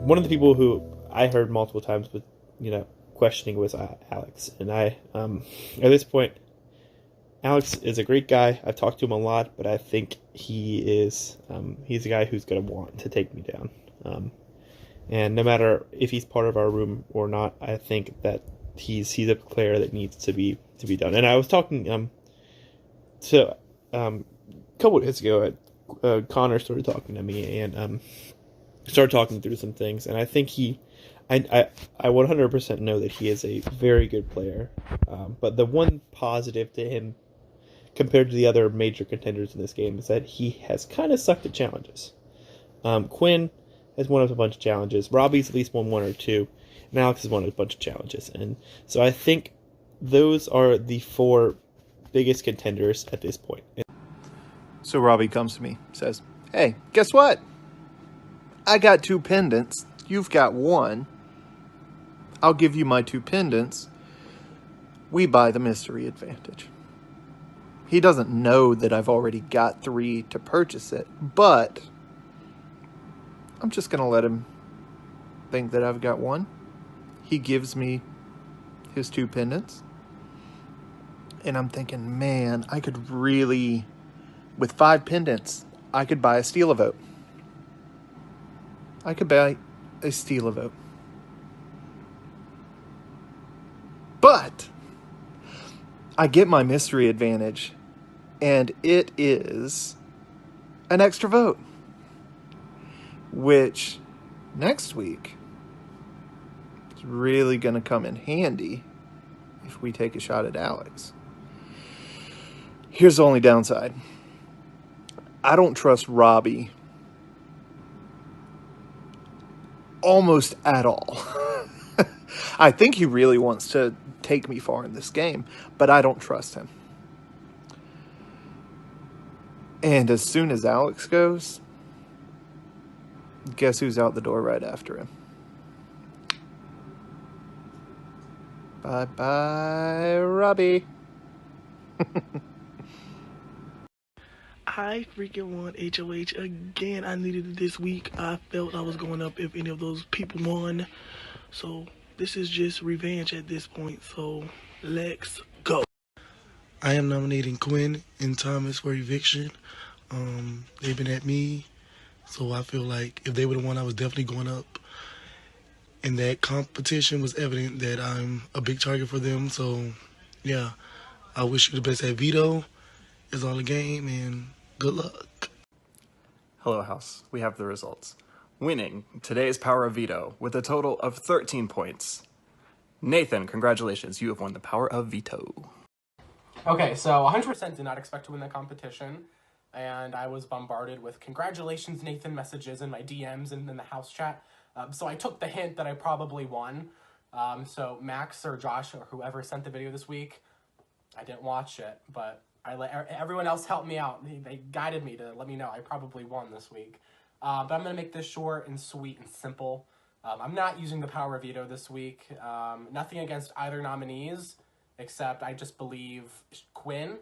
one of the people who I heard multiple times with, questioning was Alex. And at this point, Alex is a great guy. I've talked to him a lot, but I think he's a guy who's going to want to take me down. And no matter if he's part of our room or not, I think that he's a player that needs to be done. And I was talking to a couple of days ago. Connor started talking to me and started talking through some things, and I think I 100% know that he is a very good player. But the one positive to him compared to the other major contenders in this game is that he has kind of sucked at challenges. Quinn has won a bunch of challenges. Robbie's at least won one or two. And Alex has won a bunch of challenges. And so I think those are the four biggest contenders at this point. So Robbie comes to me, says, "Hey, guess what? I got 2 pendants. You've got 1. I'll give you my 2 pendants. We buy the mystery advantage." He doesn't know that I've already got 3 to purchase it, but I'm just going to let him think that I've got 1. He gives me his 2 pendants. And I'm thinking, man, I could really, with 5 pendants, I could buy a steal a vote. I could buy a steal a vote. But I get my mystery advantage, and it is an extra vote, which next week is really going to come in handy if we take a shot at Alex. Here's the only downside. I don't trust Robbie almost at all. I think he really wants to take me far in this game, but I don't trust him. And as soon as Alex goes, guess who's out the door right after him? Bye-bye, Robbie. I freaking won HOH again. I needed it this week. I felt I was going up if any of those people won. So this is just revenge at this point. So let's go. I am nominating Quinn and Thomas for eviction. They've been at me. So I feel like if they would have won, I was definitely going up. And that competition was evident that I'm a big target for them. So yeah, I wish you the best at veto. It's all a game, and good luck. Hello, House. We have the results. Winning today's Power of Veto with a total of 13 points. Nathan, congratulations. You have won the Power of Veto. Okay, so 100% did not expect to win that competition, and I was bombarded with congratulations, Nathan messages in my DMs and in the house chat. So I took the hint that I probably won. So Max or Josh or whoever sent the video this week, I didn't watch it, but I let everyone else help me out. They guided me to let me know I probably won this week. But I'm going to make this short and sweet and simple. I'm not using the Power of Veto this week. Nothing against either nominees, except I just believe Quinn,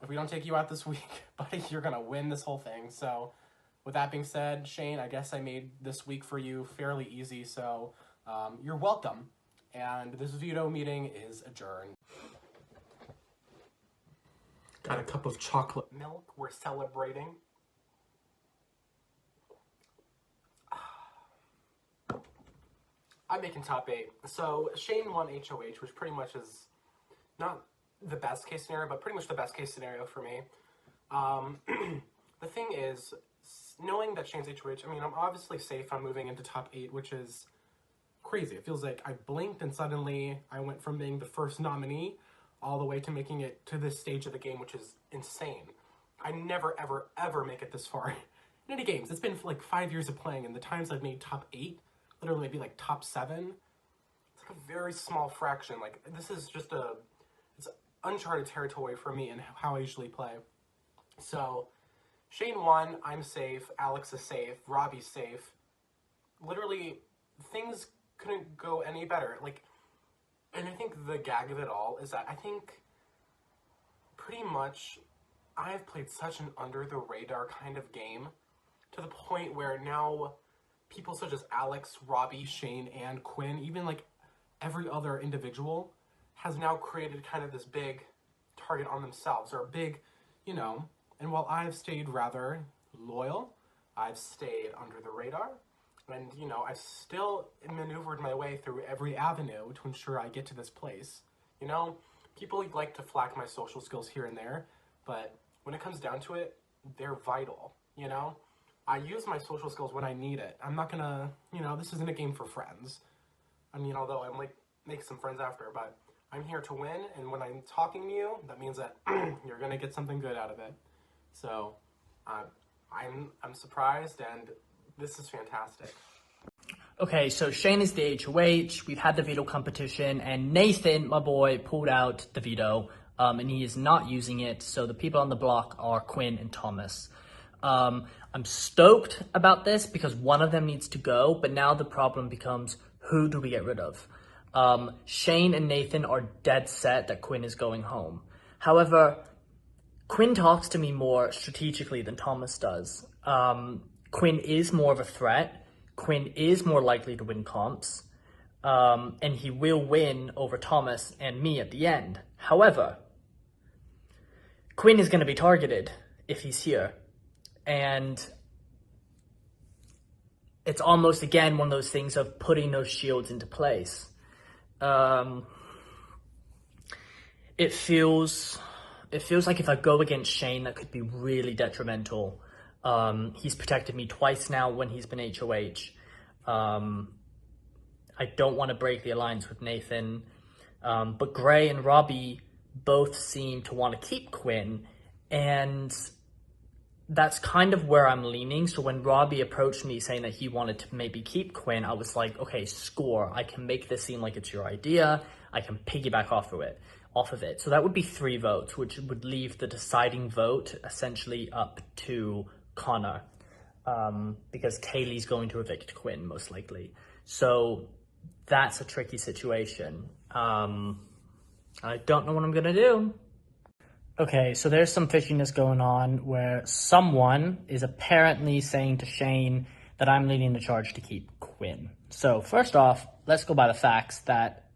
if we don't take you out this week, buddy, you're going to win this whole thing. So with that being said, Shane, I guess I made this week for you fairly easy. So you're welcome. And this veto meeting is adjourned. Got a cup of chocolate milk. We're celebrating. I'm making top 8. So Shane won HOH, which pretty much is not the best case scenario, but pretty much the best case scenario for me. The thing is, knowing that Shane's HOH, I mean, I'm obviously safe on moving into top 8, which is crazy. It feels like I blinked and suddenly I went from being the first nominee all the way to making it to this stage of the game, which is insane. I never, ever, ever make it this far in any games. It's been like 5 years of playing, and the times I've made top 8, literally maybe like top 7, it's like a very small fraction. Like, this is just it's uncharted territory for me and how I usually play. So Shane won, I'm safe, Alex is safe, Robbie's safe. Literally, things couldn't go any better. Like, and I think the gag of it all is that I think pretty much I've played such an under-the-radar kind of game to the point where now people such as Alex, Robbie, Shane, and Quinn, even like every other individual, has now created kind of this big target on themselves, or a big, you know, and while I've stayed rather loyal, I've stayed under the radar, and, you know, I've still maneuvered my way through every avenue to ensure I get to this place. You know, people like to flack my social skills here and there, but when it comes down to it, they're vital, you know? I use my social skills when I need it. I'm not gonna, you know, this isn't a game for friends. I mean, although I'm like, make some friends after, but I'm here to win, and when I'm talking to you, that means that you're gonna get something good out of it. So, I'm surprised, and this is fantastic. Okay, so Shane is the HOH, we've had the veto competition, and Nathan, my boy, pulled out the veto, and he is not using it, so the people on the block are Quinn and Thomas. I'm stoked about this because one of them needs to go, but now the problem becomes, who do we get rid of? Shane and Nathan are dead set that Quinn is going home. However, Quinn talks to me more strategically than Thomas does. Quinn is more of a threat. Quinn is more likely to win comps, and he will win over Thomas and me at the end. However, Quinn is going to be targeted if he's here, and it's almost, again, one of those things of putting those shields into place. It feels like if I go against Shane, that could be really detrimental. He's protected me twice now when he's been HOH. I don't want to break the alliance with Nathan. But Gray and Robbie both seem to want to keep Quinn. And that's kind of where I'm leaning. So when Robbie approached me saying that he wanted to maybe keep Quinn, I was like, okay, score. I can make this seem like it's your idea. I can piggyback off of it. So that would be 3 votes, which would leave the deciding vote essentially up to Connor, because Kaylee's going to evict Quinn most likely. So that's a tricky situation. I don't know what I'm gonna do. Okay, so there's some fishiness going on where someone is apparently saying to Shane that I'm leading the charge to keep Quinn. So first off, let's go by the facts that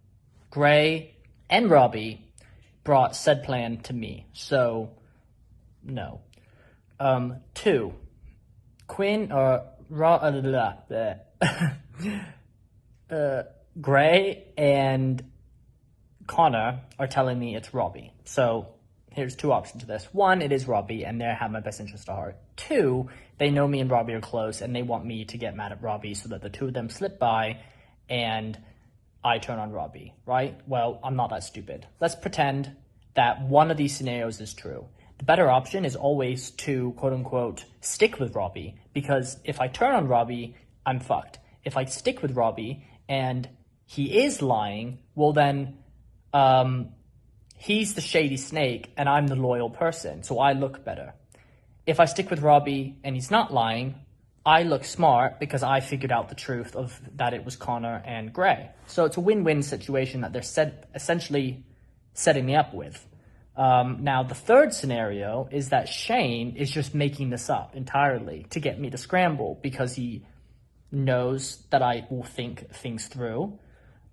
Gray and Robbie brought said plan to me. So, no. 2, Quinn or Gray and Connor are telling me it's Robbie. So here's 2 options to this. 1, it is Robbie, and they have my best interest at heart. 2, they know me and Robbie are close, and they want me to get mad at Robbie so that the 2 of them slip by, and I turn on Robbie, right? Well, I'm not that stupid. Let's pretend that one of these scenarios is true. The better option is always to, quote-unquote, stick with Robbie, because if I turn on Robbie, I'm fucked. If I stick with Robbie and he is lying, well then, he's the shady snake and I'm the loyal person, so I look better. If I stick with Robbie and he's not lying, I look smart because I figured out the truth of that it was Connor and Gray. So it's a win-win situation that they're essentially setting me up with. Now, the third scenario is that Shane is just making this up entirely to get me to scramble because he knows that I will think things through.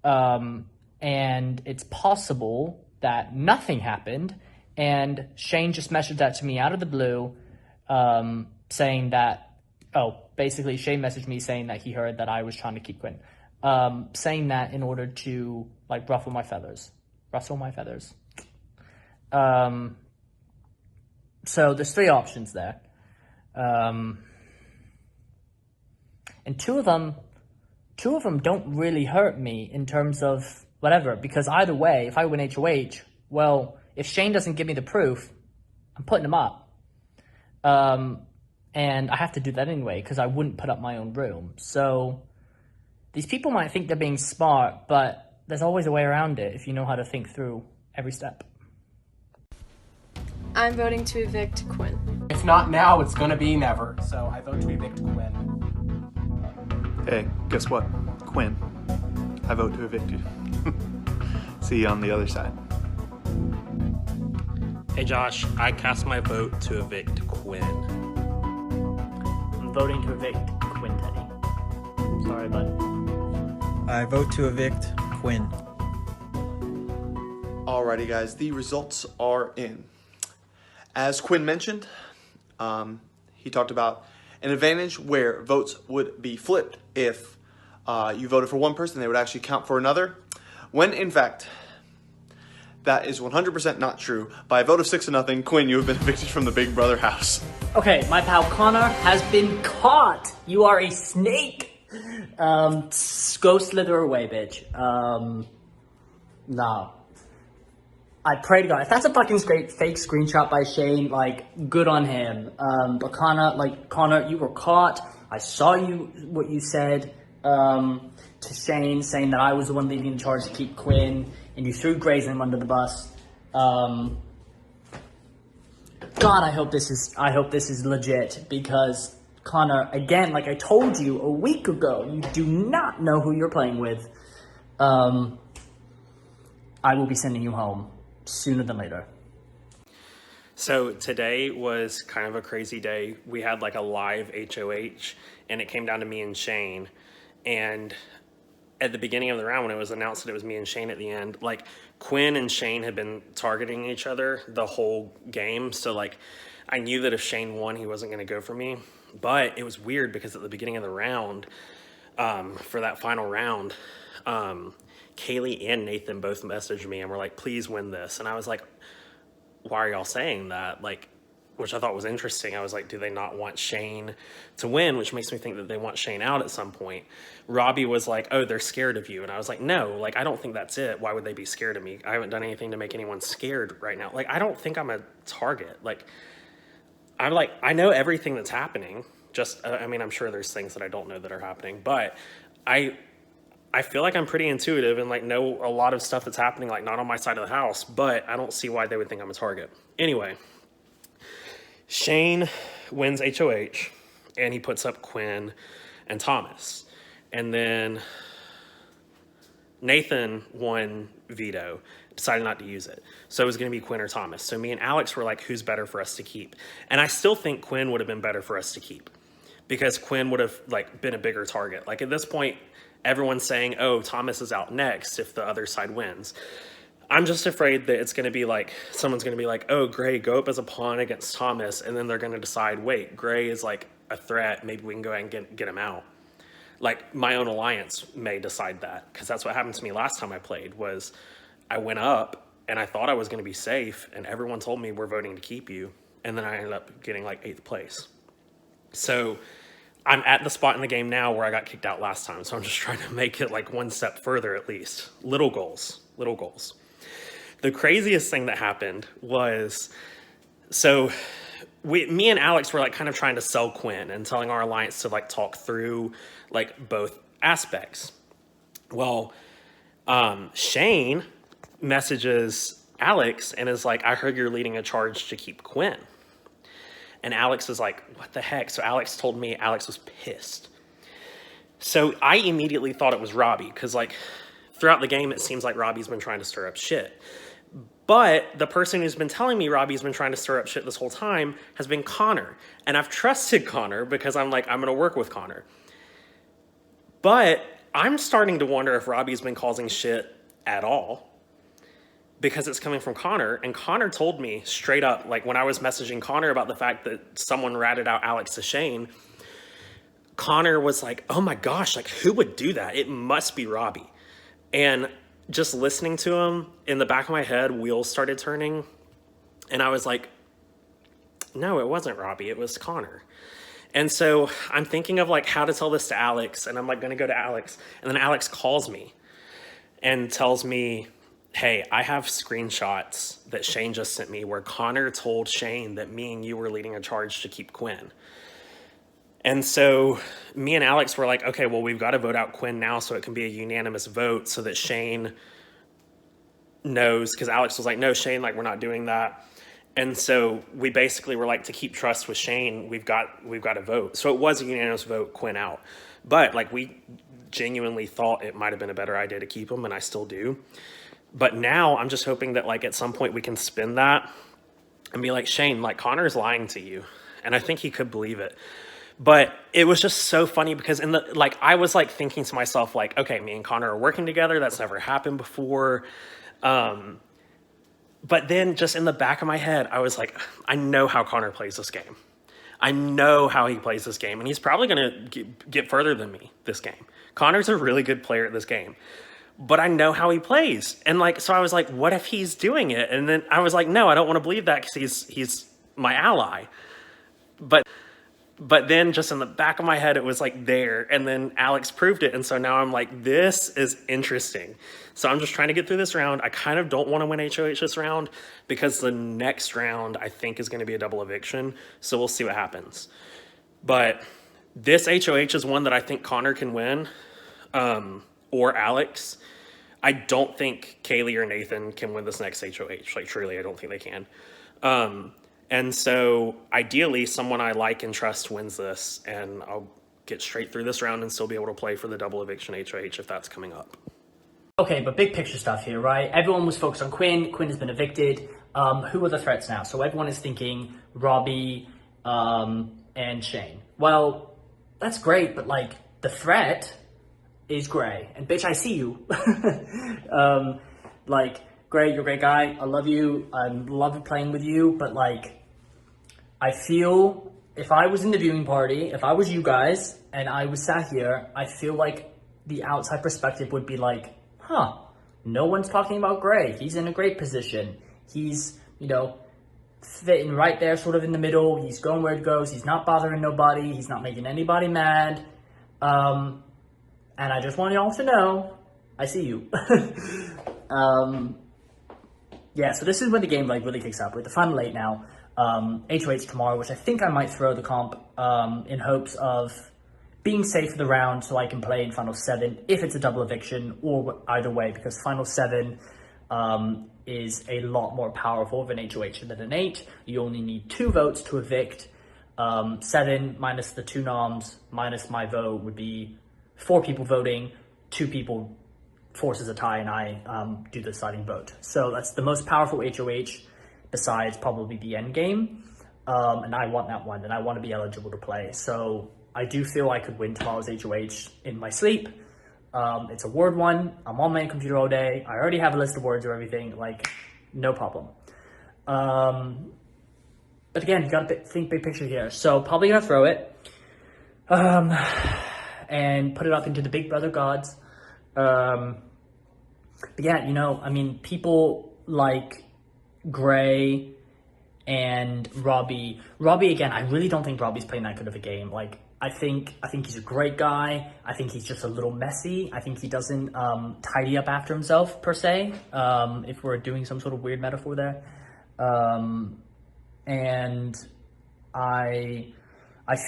And it's possible that nothing happened and Shane just messaged that to me out of the blue, saying that, basically Shane messaged me saying that he heard that I was trying to keep Quinn, saying that in order to, like, ruffle my feathers. So there's 3 options there. And two of them don't really hurt me in terms of whatever, because either way, if I win HOH, well, if Shane doesn't give me the proof, I'm putting him up. And I have to do that anyway, because I wouldn't put up my own room. So these people might think they're being smart, but there's always a way around it if you know how to think through every step. I'm voting to evict Quinn. If not now, it's gonna be never. So I vote to evict Quinn. Hey, guess what? Quinn. I vote to evict you. See you on the other side. Hey Josh, I cast my vote to evict Quinn. I'm voting to evict Quinn Teddy. Sorry, bud. I vote to evict Quinn. Alrighty, guys, the results are in. As Quinn mentioned, he talked about an advantage where votes would be flipped if you voted for one person, they would actually count for another, when in fact, that is 100% not true. By a vote of 6-0, Quinn, you have been evicted from the Big Brother house. Okay, my pal Connor has been caught. You are a snake. Go slither away, bitch. No. I pray to God. If that's a fucking fake screenshot by Shane, like, good on him. But Connor, you were caught. I saw what you said to Shane, saying that I was the one leading in charge to keep Quinn, and you threw Grayson under the bus. God, I hope this is legit, because Connor, again, like I told you a week ago, you do not know who you're playing with. I will be sending you home sooner than later. So today was kind of a crazy day. We had like a live HOH, and it came down to me and Shane. And at the beginning of the round, when it was announced that it was me and Shane at the end, like Quinn and Shane had been targeting each other the whole game. So like I knew that if Shane won, he wasn't going to go for me. But it was weird because at the beginning of the round, for that final round, Kaylee and Nathan both messaged me and were like, please win this. And I was like, why are y'all saying that? Like, which I thought was interesting. I was like, do they not want Shane to win? Which makes me think that they want Shane out at some point. Robbie was like, oh, they're scared of you. And I was like, no, like, I don't think that's it. Why would they be scared of me? I haven't done anything to make anyone scared right now. Like, I don't think I'm a target. Like, I know everything that's happening. Just, I mean, I'm sure there's things that I don't know that are happening, but I feel like I'm pretty intuitive and like know a lot of stuff that's happening, like not on my side of the house, but I don't see why they would think I'm a target. Anyway, Shane wins HOH and he puts up Quinn and Thomas. And then Nathan won veto, decided not to use it. So it was going to be Quinn or Thomas. So me and Alex were like, who's better for us to keep? And I still think Quinn would have been better for us to keep because Quinn would have like been a bigger target. Like at this point, everyone's saying, oh, Thomas is out next if the other side wins. I'm just afraid that it's going to be like, someone's going to be like, oh, Gray, go up as a pawn against Thomas. And then they're going to decide, wait, Gray is like a threat. Maybe we can go ahead and get him out. Like my own alliance may decide that, because that's what happened to me last time I played. Was I went up and I thought I was going to be safe and everyone told me we're voting to keep you. And then I ended up getting like 8th place. So I'm at the spot in the game now where I got kicked out last time. So I'm just trying to make it like one step further at least. Little goals. The craziest thing that happened was, so me and Alex were like kind of trying to sell Quinn and telling our alliance to like talk through like both aspects. Well, Shane messages Alex and is like, I heard you're leading a charge to keep Quinn. And Alex is like, what the heck? So Alex told me Alex was pissed. So I immediately thought it was Robbie, because like throughout the game, it seems like Robbie's been trying to stir up shit. But the person who's been telling me Robbie's been trying to stir up shit this whole time has been Connor. And I've trusted Connor because I'm like, I'm going to work with Connor. But I'm starting to wonder if Robbie's been causing shit at all, because it's coming from Connor. And Connor told me straight up, like when I was messaging Connor about the fact that someone ratted out Alex to Shane, Connor was like, oh my gosh, like who would do that? It must be Robbie. And just listening to him, in the back of my head, wheels started turning. And I was like, no, it wasn't Robbie, it was Connor. And so I'm thinking of like how to tell this to Alex, and I'm like gonna go to Alex, and then Alex calls me and tells me, hey, I have screenshots that Shane just sent me where Connor told Shane that me and you were leading a charge to keep Quinn. And so me and Alex were like, okay, well, we've got to vote out Quinn now so it can be a unanimous vote so that Shane knows, because Alex was like, no, Shane, like, we're not doing that. And so we basically were like, to keep trust with Shane, we've got to vote. So it was a unanimous vote, Quinn out. But like we genuinely thought it might have been a better idea to keep him, and I still do. But now I'm just hoping that like at some point we can spin that and be like, Shane, like Connor's lying to you. And I think he could believe it. But it was just so funny because I was like thinking to myself, like, okay, me and Connor are working together. That's never happened before. But then just in the back of my head, I was like, I know how Connor plays this game. I know how he plays this game, and he's probably going to get further than me this game. Connor's a really good player at this game, but I know how he plays. And so I was like, what if he's doing it? And then I was like, no, I don't want to believe that because he's my ally. But then just in the back of my head, it was like there. And then Alex proved it. And so now I'm like, this is interesting. So I'm just trying to get through this round. I kind of don't want to win HOH this round because the next round I think is going to be a double eviction. So we'll see what happens. But this HOH is one that I think Connor can win, or Alex. I don't think Kaylee or Nathan can win this next HOH. Like, truly, I don't think they can. And so ideally someone I like and trust wins this, and I'll get straight through this round and still be able to play for the double eviction HOH if that's coming up. Okay, but big picture stuff here, right? Everyone was focused on Quinn. Quinn has been evicted. Who are the threats now? So everyone is thinking Robbie and Shane. Well, that's great, but the threat is Gray. And bitch, I see you. Gray, you're a great guy. I love you. I love playing with you. But I feel if I was in the viewing party, if I was you guys and I was sat here, I feel like the outside perspective would be like, huh, no one's talking about Gray. He's in a great position. He's, fitting right there sort of in the middle. He's going where it goes. He's not bothering nobody. He's not making anybody mad. And I just want y'all to know, I see you. Yeah, so this is when the game really kicks up. We're at the final 8 now. HOH tomorrow, which I think I might throw the comp in hopes of being safe for the round so I can play in final 7 if it's a double eviction, or either way, because final 7 is a lot more powerful of an HOH than an 8. You only need 2 votes to evict. 7 minus the 2 noms minus my vote would be 4 people voting, 2 people forces a tie, and I do the deciding vote. So that's the most powerful HOH besides probably the end game. And I want that one, and I want to be eligible to play. So I do feel I could win tomorrow's HOH in my sleep. It's a word one. I'm on my computer all day. I already have a list of words or everything. No problem. But again, you gotta think big picture here. So probably gonna throw it. And put it up into the Big Brother gods. But yeah, people like Gray and Robbie. Robbie, again, I really don't think Robbie's playing that good of a game. I think he's a great guy. I think he's just a little messy. I think he doesn't tidy up after himself, per se, if we're doing some sort of weird metaphor there. And I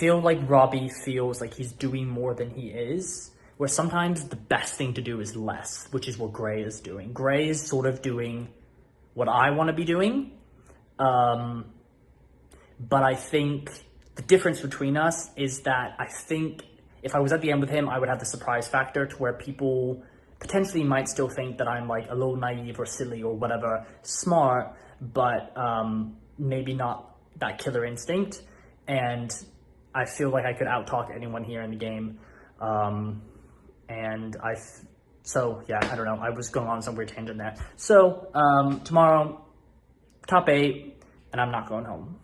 feel like Robbie feels like he's doing more than he is, where sometimes the best thing to do is less, which is what Gray is doing. Gray is sort of doing what I want to be doing. But I think the difference between us is that I think if I was at the end with him, I would have the surprise factor to where people potentially might still think that I'm a little naive or silly or whatever, smart, but maybe not that killer instinct. And I feel like I could out-talk anyone here in the game. So yeah, I don't know. I was going on some weird tangent there. So tomorrow, top 8, and I'm not going home.